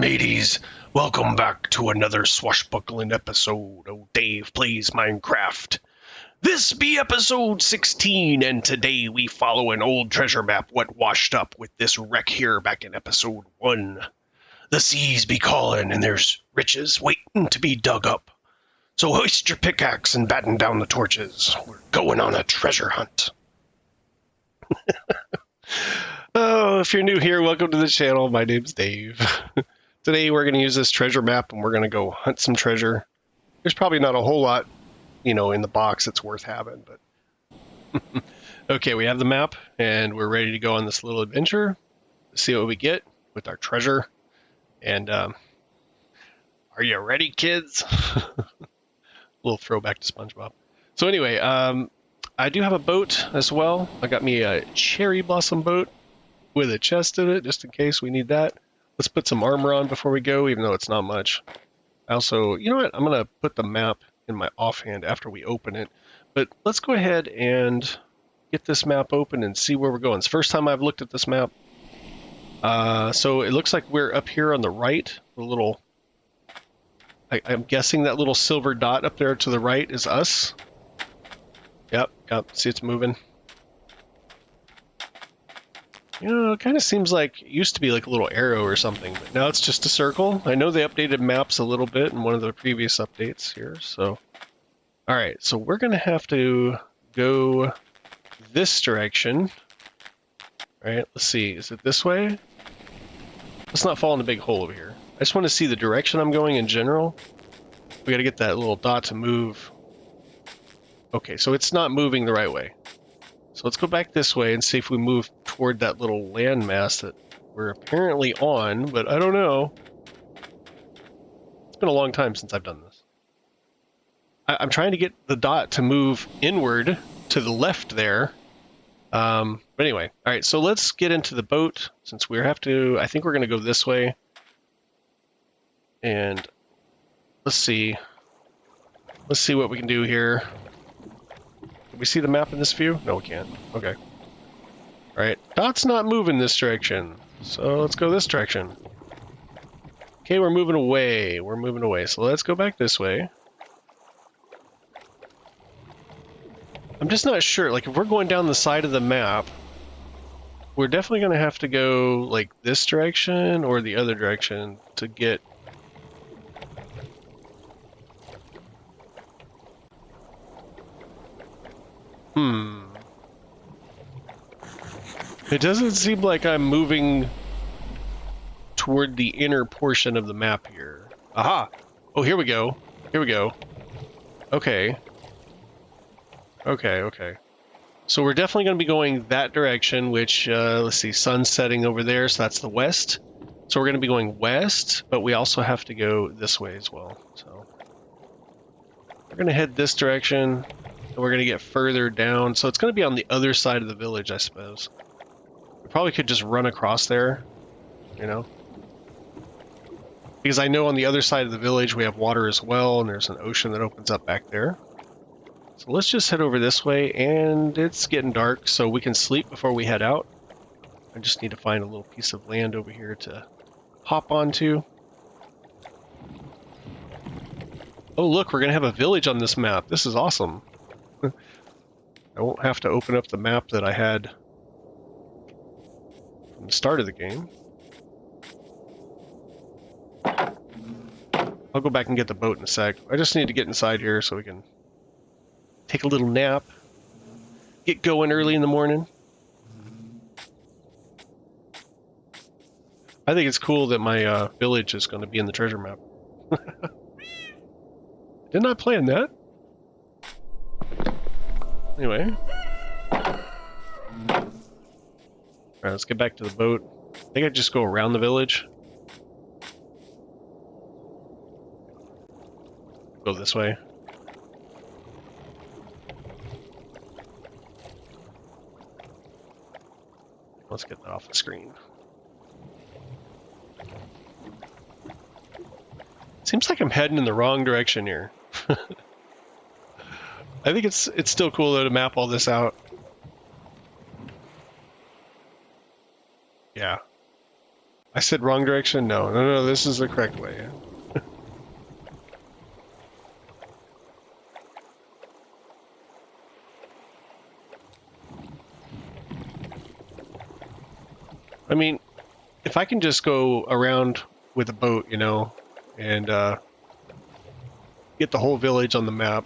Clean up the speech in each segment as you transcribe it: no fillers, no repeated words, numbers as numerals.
mateys. Welcome back to another swashbuckling episode of Dave Plays Minecraft. This be episode 16, and today we follow an old treasure map what washed up with this wreck here back in episode 1. The seas be calling, and there's riches waiting to be dug up. So hoist your pickaxe and batten down the torches. We're going on a treasure hunt. Oh, if you're new here, welcome to the channel. My name's Dave. Today we're going to use this treasure map and we're going to go hunt some treasure. There's probably not a whole lot, in the box that's worth having, but... Okay, we have the map and we're ready to go on this little adventure. See what we get with our treasure. And, are you ready, kids? Little throwback to SpongeBob. So anyway, I do have a boat as well. I got me a cherry blossom boat with a chest in it, just in case we need that. Let's put some armor on before we go, even though it's not much. I also, you know what? I'm going to put the map in my offhand after we open it. But let's go ahead and get this map open and see where we're going. It's the first time I've looked at this map. So it looks like we're up here on the right. The little... I'm guessing that little silver dot up there to the right is us. Yep. See, it's moving. It kind of seems like it used to be like a little arrow or something, but now it's just a circle. I know they updated maps a little bit in one of the previous updates here, so... Alright, so we're going to have to go this direction. Alright, let's see. Is it this way? Let's not fall in a big hole over here. I just want to see the direction I'm going in general. We got to get that little dot to move. Okay, so it's not moving the right way. So let's go back this way and see if we move toward that little landmass that we're apparently on, but I don't know. It's been a long time since I've done this. I'm trying to get the dot to move inward to the left there. But anyway, all right, so let's get into the boat since we have to... I think we're going to go this way. And let's see. Let's see what we can do here. Can we see the map in this view? No, we can't. Okay. Alright, dot's not moving this direction, so let's go this direction. Okay, we're moving away. So let's go back this way. I'm just not sure, like, if we're going down the side of the map, we're definitely going to have to go, like, this direction or the other direction to get... It doesn't seem like I'm moving toward the inner portion of the map here. Aha! Oh, here we go. Okay. So we're definitely going to be going that direction, which, let's see, sun's setting over there, so that's the west. So we're going to be going west, but we also have to go this way as well. So we're going to head this direction, and we're going to get further down. So it's going to be on the other side of the village, I suppose. We probably could just run across there, because I know on the other side of the village we have water as well, and there's an ocean that opens up back there. So let's just head over this way, and it's getting dark, so we can sleep before we head out. I just need to find a little piece of land over here to hop onto. Oh look, we're going to have a village on this map. This is awesome. I won't have to open up the map that I had from the start of the game. I'll go back and get the boat in a sec. I just need to get inside here so we can take a little nap, get going early in the morning. I think it's cool that my village is going to be in the treasure map. Didn't I plan that? Anyway. Alright, let's get back to the boat. I think I just go around the village. Go this way. Let's get that off the screen. Seems like I'm heading in the wrong direction here. I think it's still cool though to map all this out. Yeah. I said wrong direction? No, no, no, this is the correct way. I mean, if I can just go around with a boat, you know, and get the whole village on the map,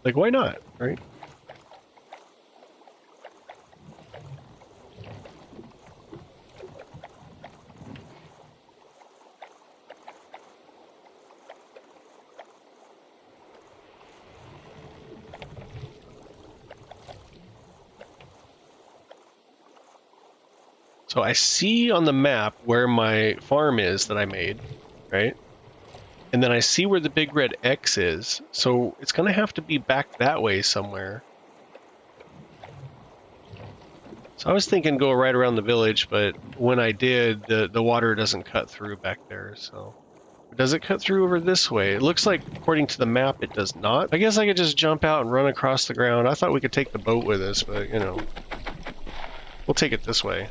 like, why not, right? So I see on the map where my farm is that I made, right? And then I see where the big red X is, so it's going to have to be back that way somewhere. So I was thinking go right around the village, but when I did, the water doesn't cut through back there, so... Does it cut through over this way? It looks like, according to the map, it does not. I guess I could just jump out and run across the ground. I thought we could take the boat with us, but, you know... We'll take it this way.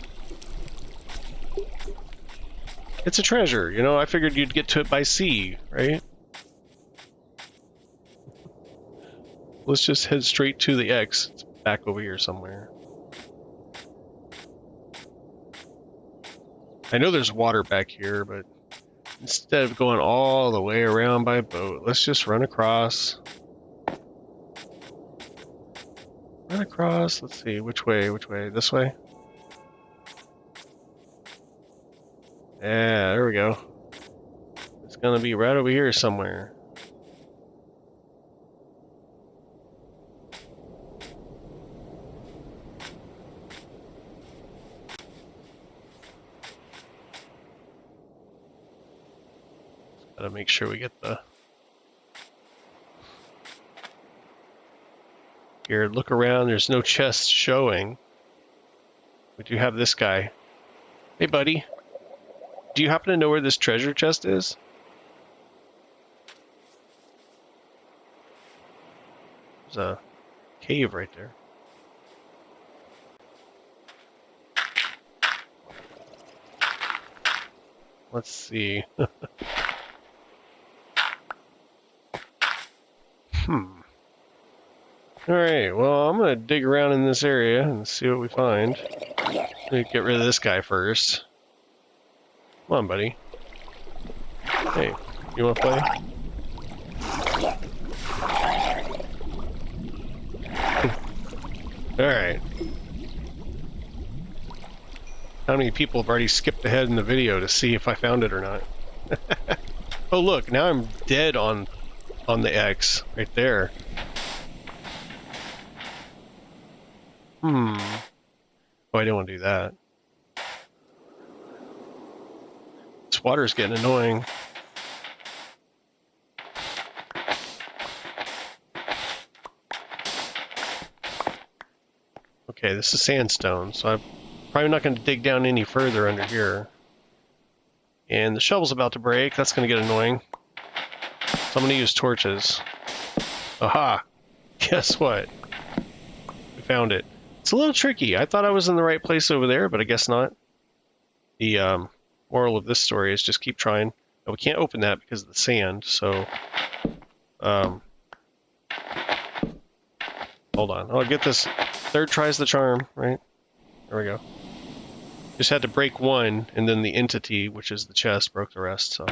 It's a treasure, you know? I figured you'd get to it by sea, right? Let's just head straight to the X. It's back over here somewhere. I know there's water back here, but instead of going all the way around by boat, let's just run across. Run across. Let's see, which way? Which way? This way? Yeah, there we go. It's gonna be right over here somewhere. Gotta make sure we get the... Here, look around. There's no chest showing. We do have this guy. Hey, buddy. Do you happen to know where this treasure chest is? There's a cave right there. Let's see. Alright, well, I'm gonna dig around in this area and see what we find. Let me get rid of this guy first. Come on, buddy. Hey, you wanna play? Alright. How many people have already skipped ahead in the video to see if I found it or not? Oh look, now I'm dead on the X, right there. Oh, I didn't want to do that. This water's getting annoying. Okay, this is sandstone, so I'm probably not going to dig down any further under here. And the shovel's about to break. That's going to get annoying. So I'm going to use torches. Aha! Guess what? We found it. It's a little tricky. I thought I was in the right place over there, but I guess not. The moral of this story is just keep trying. Now, we can't open that because of the sand, so... hold on. I'll get this. Third tries the charm, right? There we go. Just had to break one, and then the entity, which is the chest, broke the rest, so...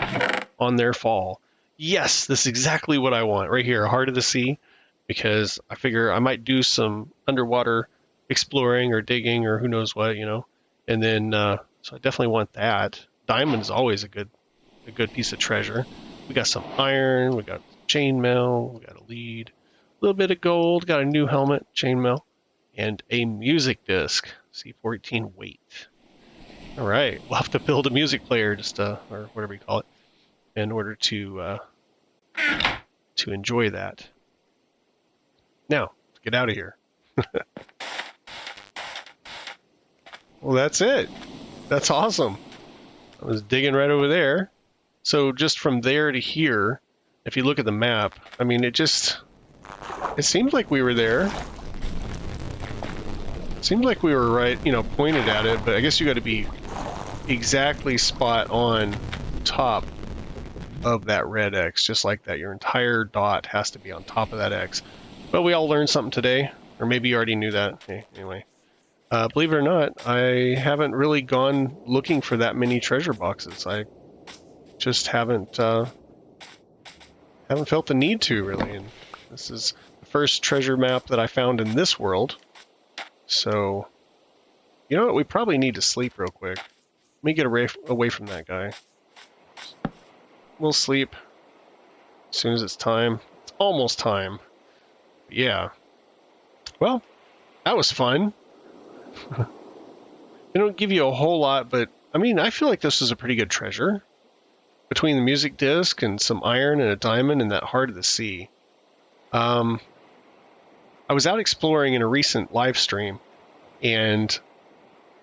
On their fall. Yes! This is exactly what I want. Right here, Heart of the Sea. Because I figure I might do some underwater exploring or digging or who knows what, you know. And then, so I definitely want that. Diamond is always a good piece of treasure. We got some iron, we got chainmail, we got a lead, a little bit of gold, got a new helmet, chainmail, and a music disc, C14 weight. All right, we'll have to build a music player, just or whatever you call it, in order to enjoy that. Now, let's get out of here. Well, that's it. That's awesome. I was digging right over there. So just from there to here, if you look at the map, I mean, it seemed like we were there. It seemed like we were right, you know, pointed at it, but I guess you got to be exactly spot on top of that red X, just like that. Your entire dot has to be on top of that X. But we all learned something today, or maybe you already knew that. Okay, anyway. Believe it or not, I haven't really gone looking for that many treasure boxes. I just haven't felt the need to, really. And this is the first treasure map that I found in this world. So, you know what? We probably need to sleep real quick. Let me get away from that guy. We'll sleep as soon as it's time. It's almost time. Yeah. Well, that was fun. They don't give you a whole lot, but I mean, I feel like this is a pretty good treasure. Between the music disc and some iron and a diamond and that heart of the sea. I was out exploring in a recent live stream, and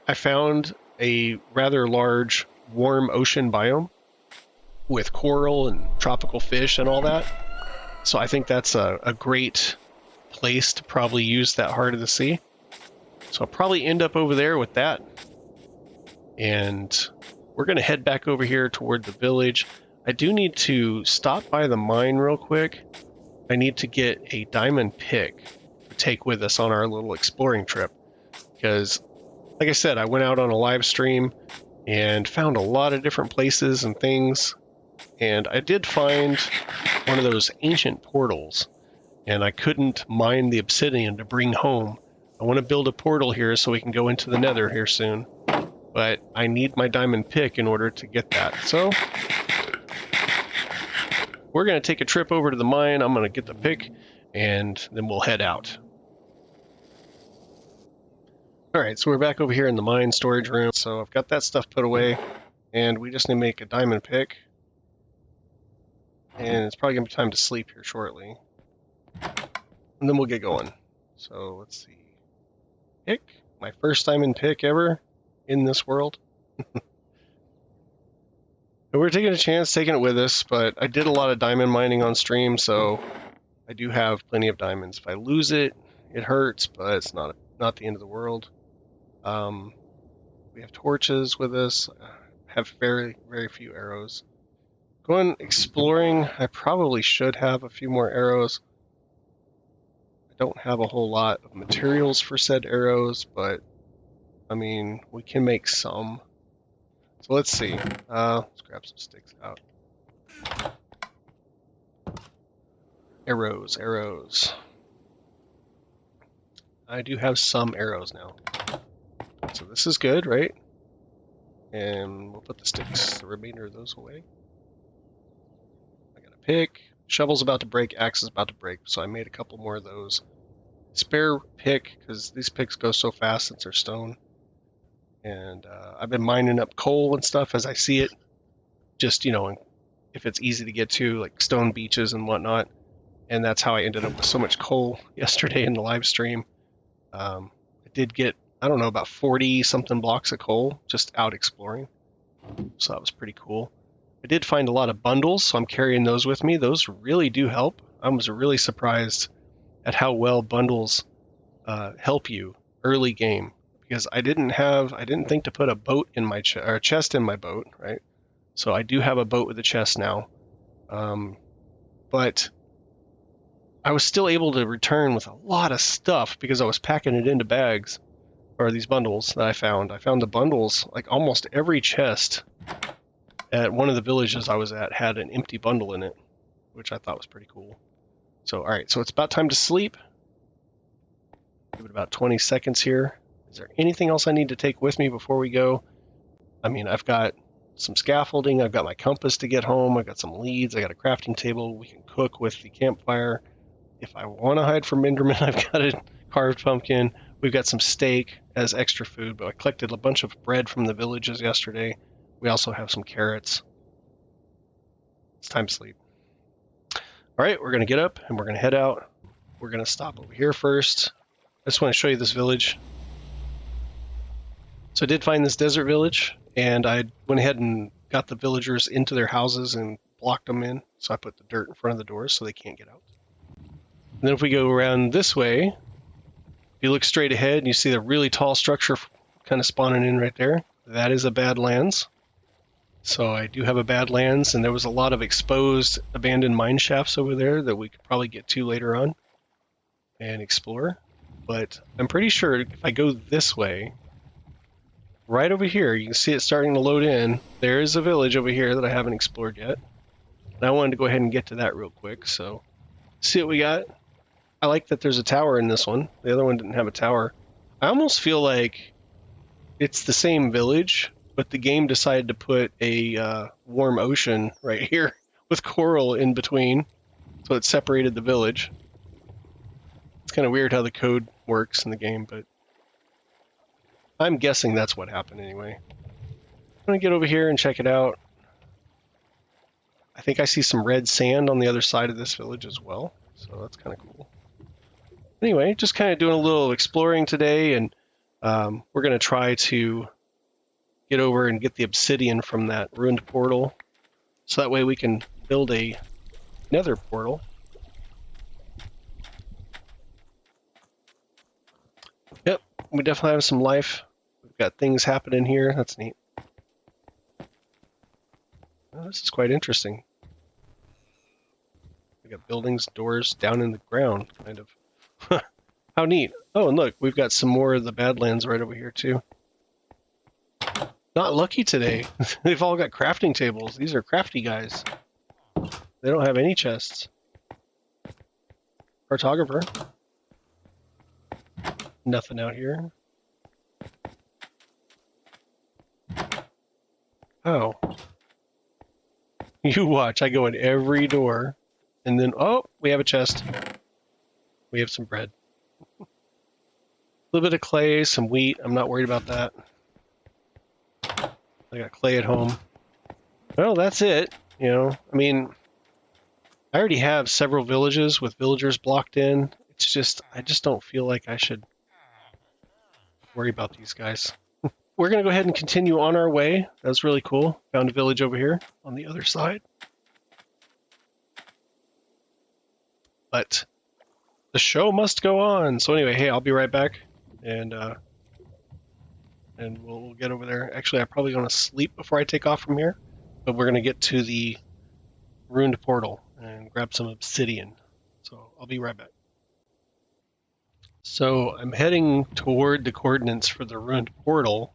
I found a rather large warm ocean biome with coral and tropical fish and all that. So I think that's a great place to probably use that heart of the sea. So I'll probably end up over there with that. And we're going to head back over here toward the village. I do need to stop by the mine real quick. I need to get a diamond pick to take with us on our little exploring trip. Because, like I said, I went out on a live stream and found a lot of different places and things. And I did find one of those ancient portals. And I couldn't mine the obsidian to bring home. I want to build a portal here so we can go into the Nether here soon. But I need my diamond pick in order to get that. So we're going to take a trip over to the mine. I'm going to get the pick, and then we'll head out. Alright, so we're back over here in the mine storage room. So I've got that stuff put away, and we just need to make a diamond pick. And it's probably going to be time to sleep here shortly. And then we'll get going. So let's see. Pick. My first diamond pick ever in this world. We're taking a chance, taking it with us, but I did a lot of diamond mining on stream, so I do have plenty of diamonds. If I lose it, it hurts, but it's not the end of the world. We have torches with us. I have very, very few arrows. Going exploring, I probably should have a few more arrows. I don't have a whole lot of materials for said arrows, but I mean, we can make some. So let's see. Let's grab some sticks out. Arrows. I do have some arrows now. So this is good, right? And we'll put the remainder of those away. I got a pick. Shovel's about to break, axe is about to break, so I made a couple more of those. Spare pick, because these picks go so fast since they're stone. And I've been mining up coal and stuff as I see it. Just, you know, if it's easy to get to, like stone beaches and whatnot. And that's how I ended up with so much coal yesterday in the live stream. I did get, I don't know, about 40-something blocks of coal just out exploring. So that was pretty cool. I did find a lot of bundles, so I'm carrying those with me. Those really do help. I was really surprised at how well bundles help you early game. Because I didn't think to put a boat in my chest in my boat, right? So I do have a boat with a chest now, but I was still able to return with a lot of stuff because I was packing it into bags, or these bundles that I found. I found the bundles, like almost every chest at one of the villages I was at had an empty bundle in it, which I thought was pretty cool. So, all right, so it's about time to sleep. Give it about 20 seconds here. Is there anything else I need to take with me before we go? I mean, I've got some scaffolding, I've got my compass to get home, I've got some leads, I got a crafting table, we can cook with the campfire. If I want to hide from Enderman, I've got a carved pumpkin. We've got some steak as extra food, but I collected a bunch of bread from the villages yesterday. We also have some carrots. It's time to sleep. All right, we're going to get up and we're going to head out. We're going to stop over here first. I just want to show you this village. So I did find this desert village, and I went ahead and got the villagers into their houses and blocked them in. So I put the dirt in front of the doors so they can't get out. And then if we go around this way, if you look straight ahead and you see the really tall structure kind of spawning in right there, that is a Badlands. So I do have a Badlands, and there was a lot of exposed abandoned mine shafts over there that we could probably get to later on and explore. But I'm pretty sure if I go this way, right over here, you can see it starting to load in. There is a village over here that I haven't explored yet. And I wanted to go ahead and get to that real quick, so see what we got. I like that there's a tower in this one. The other one didn't have a tower. I almost feel like it's the same village, but the game decided to put a warm ocean right here with coral in between, so it separated the village. It's kind of weird how the code works in the game, but I'm guessing that's what happened anyway. I'm going to get over here and check it out. I think I see some red sand on the other side of this village as well, so that's kind of cool. Anyway, just kind of doing a little exploring today, and we're going to try to get over and get the obsidian from that ruined portal, so that way we can build a nether portal. Yep, we definitely have some life. We've got things happening here. That's neat. Oh, this is quite interesting. We got buildings, doors down in the ground, kind of. How neat. Oh, and look, we've got some more of the Badlands right over here, too. Not lucky today. They've all got crafting tables. These are crafty guys. They don't have any chests. Cartographer. Nothing out here. Oh. You watch. I go in every door. And then, oh, we have a chest. We have some bread. A little bit of clay, some wheat. I'm not worried about that. I got clay at home. Well, that's it. You know, I mean, I already have several villages with villagers blocked in. It's just, I just don't feel like I should worry about these guys. We're going to go ahead and continue on our way. That's really cool. Found a village over here on the other side. But the show must go on. So anyway, hey, I'll be right back. And we'll get over there. Actually, I'm probably going to sleep before I take off from here. But we're going to get to the ruined portal and grab some obsidian. So I'll be right back. So I'm heading toward the coordinates for the ruined portal.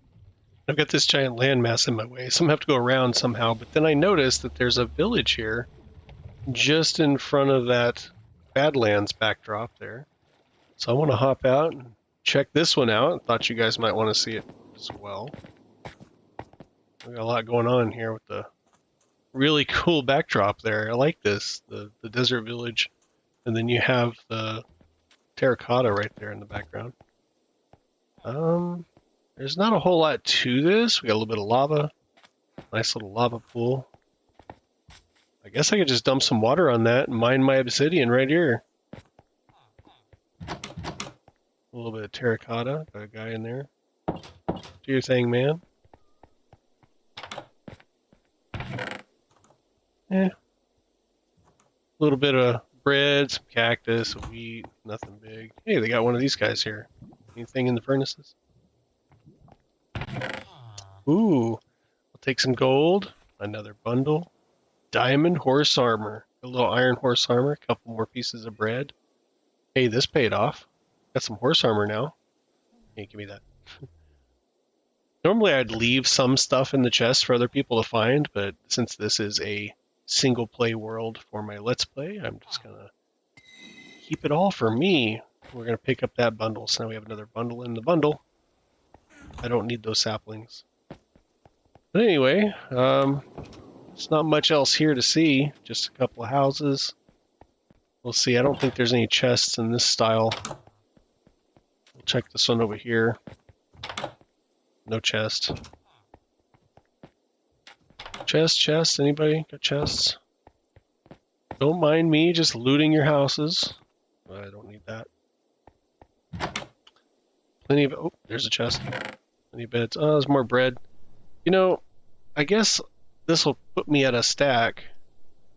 I've got this giant landmass in my way, so I'm going to have to go around somehow. But then I noticed that there's a village here just in front of that Badlands backdrop there. So I want to hop out and check this one out. I thought you guys might want to see it as well. We got a lot going on here with the really cool backdrop there. I like this, the desert village. And then you have the terracotta right there in the background. There's not a whole lot to this. We got a little bit of lava. Nice little lava pool. I guess I could just dump some water on that and mine my obsidian right here. A little bit of terracotta. Got a guy in there. Do your thing, man. A little bit of bread, some cactus, some wheat, nothing big. Hey, they got one of these guys here. Anything in the furnaces? Ooh, I'll take some gold. Another bundle. Diamond horse armor. A little iron horse armor. A couple more pieces of bread. Hey, this paid off. Got some horse armor now. Hey, give me that. Normally I'd leave some stuff in the chest for other people to find, but since this is a single play world for my Let's Play, I'm just gonna keep it all for me. We're gonna pick up that bundle, so now we have another bundle in the bundle. I don't need those saplings. But anyway, there's not much else here to see, just a couple of houses. We'll see. I don't think there's any chests in this style. We'll check this one over here. No chest. Chest, anybody got chests? Don't mind me just looting your houses. I don't need that. Plenty of, oh, there's a chest. Plenty of beds. Oh, there's more bread. You know, I guess this will put me at a stack,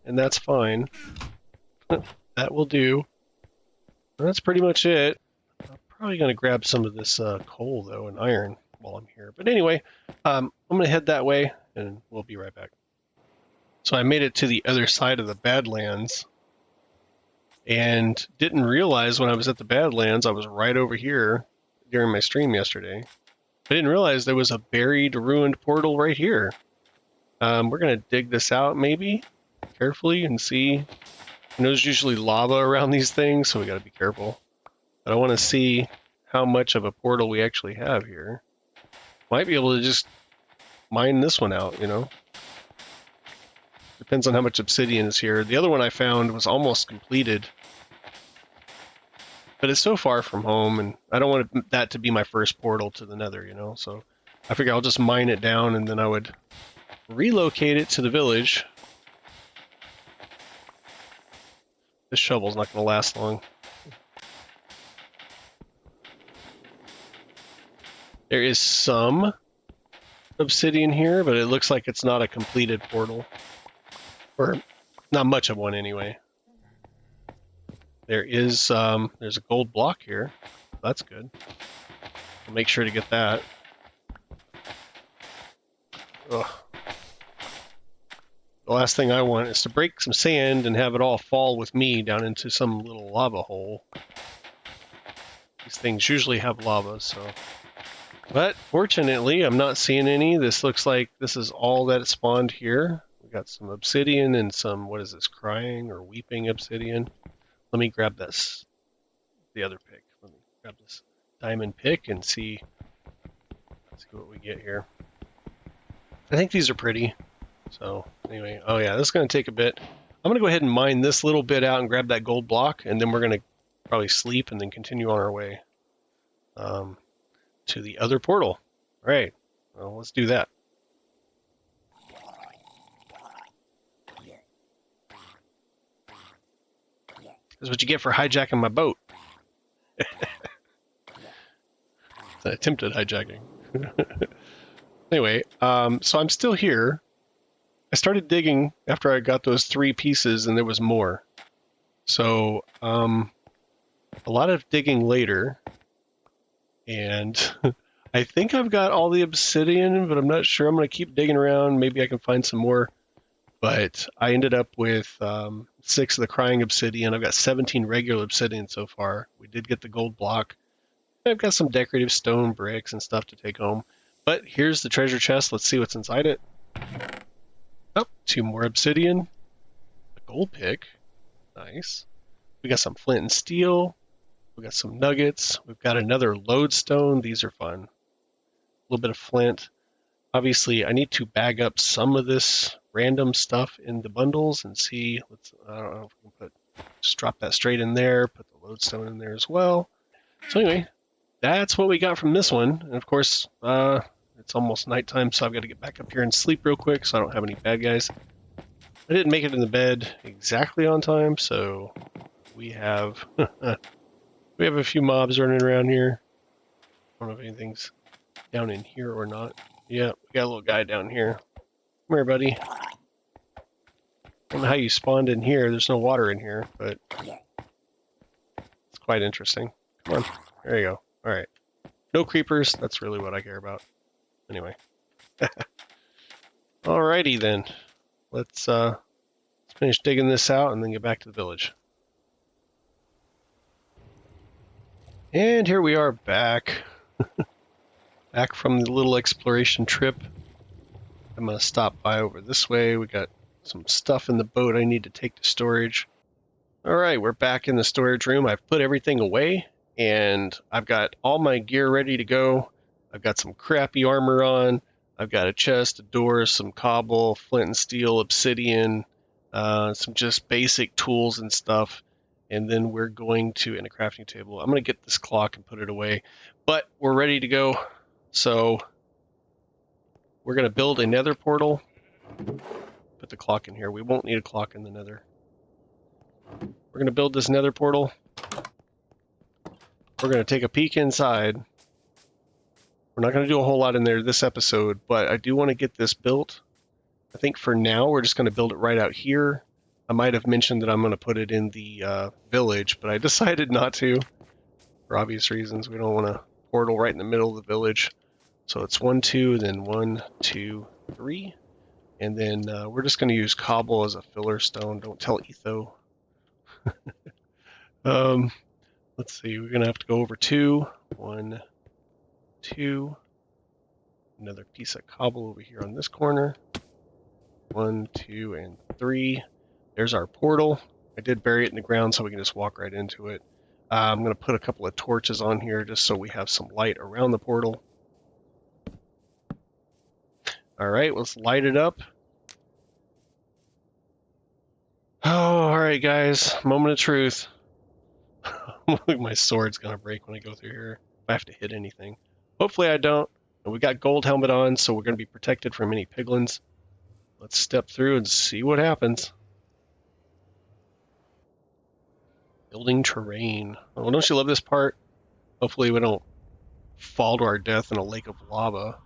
and that's fine. That will do. That's pretty much it. I'm probably going to grab some of this coal, though, and iron. while I'm here. But anyway, I'm going to head that way, and we'll be right back. So I made it to the other side of the Badlands, and didn't realize when I was at the Badlands, I was right over here during my stream yesterday. I didn't realize there was a buried, ruined portal right here. We're going to dig this out, maybe, carefully, and see. You know, there's usually lava around these things, so we got to be careful. But I want to see how much of a portal we actually have here. Might be able to just mine this one out, you know. Depends on how much obsidian is here. The other one I found was almost completed. But it's so far from home, and I don't want that to be my first portal to the Nether, you know. So I figure I'll just mine it down, and then I would relocate it to the village. This shovel's not going to last long. There is some obsidian here, but it looks like it's not a completed portal. Or not much of one anyway. There is there's a gold block here. That's good. I'll make sure to get that. Ugh. The last thing I want is to break some sand and have it all fall with me down into some little lava hole. These things usually have lava, so... But fortunately, I'm not seeing any. This looks like this is all that spawned here. We got some obsidian and some, what is this, crying or weeping obsidian. Let me grab this, the other pick. Let me grab this diamond pick and see what we get here. I think these are pretty. So anyway, oh yeah, this is going to take a bit. I'm going to go ahead and mine this little bit out and grab that gold block, and then we're going to probably sleep and then continue on our way to the other portal. All right, well, let's do that. That's what you get for hijacking my boat. It's an attempted hijacking. Anyway, so I'm still here. I started digging after I got those 3 pieces, and there was more. So, a lot of digging later, and I think I've got all the obsidian, but I'm not sure. I'm going to keep digging around. Maybe I can find some more. But I ended up with 6 of the crying obsidian. I've got 17 regular obsidian so far. We did get the gold block. I've got some decorative stone bricks and stuff to take home. But here's the treasure chest. Let's see what's inside it. Oh, 2 more obsidian. A gold pick. Nice. We got some flint and steel. We got some nuggets. We've got another lodestone. These are fun. A little bit of flint. Obviously, I need to bag up some of this random stuff in the bundles and see. I don't know if we can just drop that straight in there. Put the lodestone in there as well. So anyway, that's what we got from this one. And of course, it's almost nighttime, so I've got to get back up here and sleep real quick so I don't have any bad guys. I didn't make it in the bed exactly on time, so we have we have a few mobs running around here. I don't know if anything's down in here or not. Yeah, we got a little guy down here. Come here, buddy. I don't know how you spawned in here. There's no water in here, but it's quite interesting. Come on. There you go. All right. No creepers. That's really what I care about. Anyway. Alrighty then. Let's finish digging this out and then get back to the village. And here we are back. Back from the little exploration trip. I'm going to stop by over this way. We got some stuff in the boat I need to take to storage. Alright, we're back in the storage room. I've put everything away, and I've got all my gear ready to go. I've got some crappy armor on. I've got a chest, a door, some cobble, flint and steel, obsidian, some just basic tools and stuff. And then we're going to, in a crafting table, I'm going to get this clock and put it away. But we're ready to go. So we're going to build a nether portal. Put the clock in here. We won't need a clock in the nether. We're going to build this nether portal. We're going to take a peek inside. We're not going to do a whole lot in there this episode, but I do want to get this built. I think for now we're just going to build it right out here. I might have mentioned that I'm going to put it in the village, but I decided not to for obvious reasons. We don't want a portal right in the middle of the village. So it's 1, 2, then 1, 2, 3. And then we're just going to use cobble as a filler stone. Don't tell Etho. Let's see, we're going to have to go over 2. 1, 2. Another piece of cobble over here on this corner. 1, 2, and 3. There's our portal. I did bury it in the ground so we can just walk right into it. I'm going to put a couple of torches on here just so we have some light around the portal. Alright, let's light it up. Oh, alright guys, moment of truth. My sword's going to break when I go through here. If I have to hit anything. Hopefully I don't. And we got gold helmet on, so we're going to be protected from any piglins. Let's step through and see what happens. Building terrain. Oh, don't you love this part? Hopefully we don't fall to our death in a lake of lava.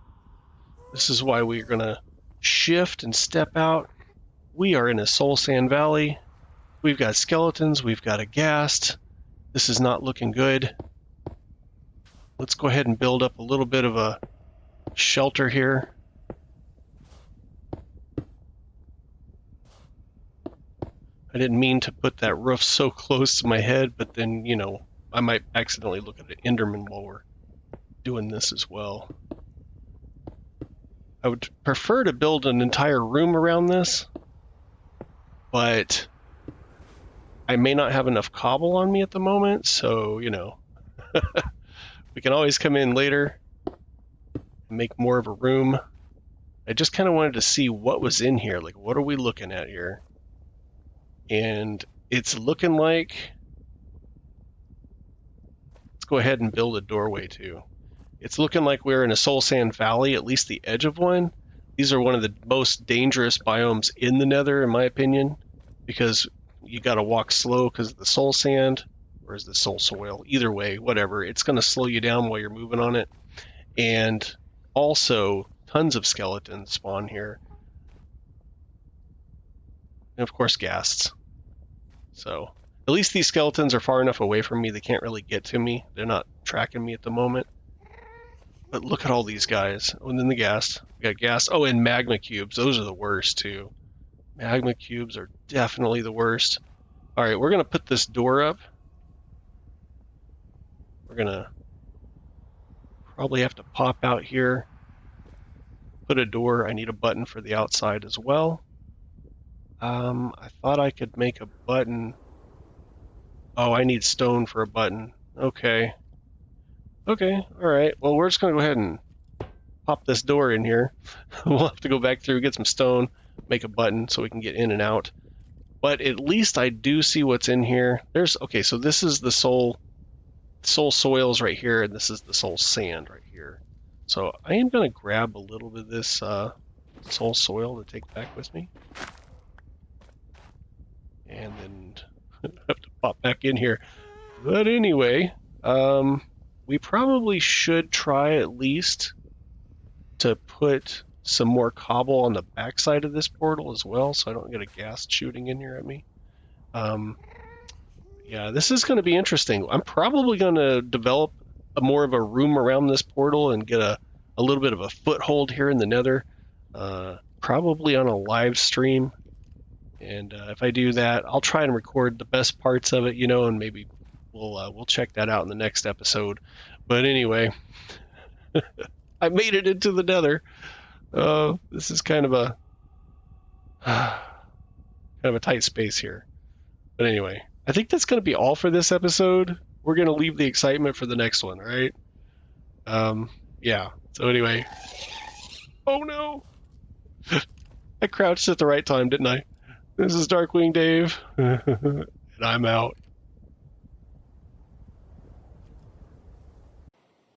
This is why we're going to shift and step out. We are in a soul sand valley. We've got skeletons. We've got a ghast. This is not looking good. Let's go ahead and build up a little bit of a shelter here. I didn't mean to put that roof so close to my head, but then, you know, I might accidentally look at an Enderman while we're doing this as well. I would prefer to build an entire room around this, but I may not have enough cobble on me at the moment, so, you know, we can always come in later and make more of a room. I just kind of wanted to see what was in here. Like, what are we looking at here? And it's looking like... Let's go ahead and build a doorway, too. It's looking like we're in a soul sand valley, at least the edge of one. These are one of the most dangerous biomes in the Nether, in my opinion, because you got to walk slow because of the soul sand, or is the soul soil? Either way, whatever. It's going to slow you down while you're moving on it. And also, tons of skeletons spawn here. And of course, ghasts. So, at least these skeletons are far enough away from me, they can't really get to me. They're not tracking me at the moment. But look at all these guys. Oh, and then the ghast. We got ghast. Oh, and magma cubes. Those are the worst, too. Magma cubes are definitely the worst. Alright, we're going to put this door up. We're going to probably have to pop out here. Put a door. I need a button for the outside as well. I thought I could make a button. Oh, I need stone for a button. Okay. Okay, alright. Well, we're just going to go ahead and pop this door in here. We'll have to go back through, get some stone, make a button so we can get in and out. But at least I do see what's in here. Okay, so this is the soul soils right here, and this is the soul sand right here. So I am going to grab a little bit of this soul soil to take back with me. And then have to pop back in here. But anyway, we probably should try at least to put some more cobble on the backside of this portal as well, so I don't get a ghast shooting in here at me. Yeah, this is going to be interesting. I'm probably going to develop more of a room around this portal and get a little bit of a foothold here in the Nether, probably on a live stream. And if I do that, I'll try and record the best parts of it, you know, and maybe we'll check that out in the next episode. But anyway, I made it into the Nether. This is kind of a tight space here. But anyway, I think that's going to be all for this episode. We're going to leave the excitement for the next one, right? Yeah. So anyway. Oh no! I crouched at the right time, didn't I? This is Darkwing Dave, and I'm out.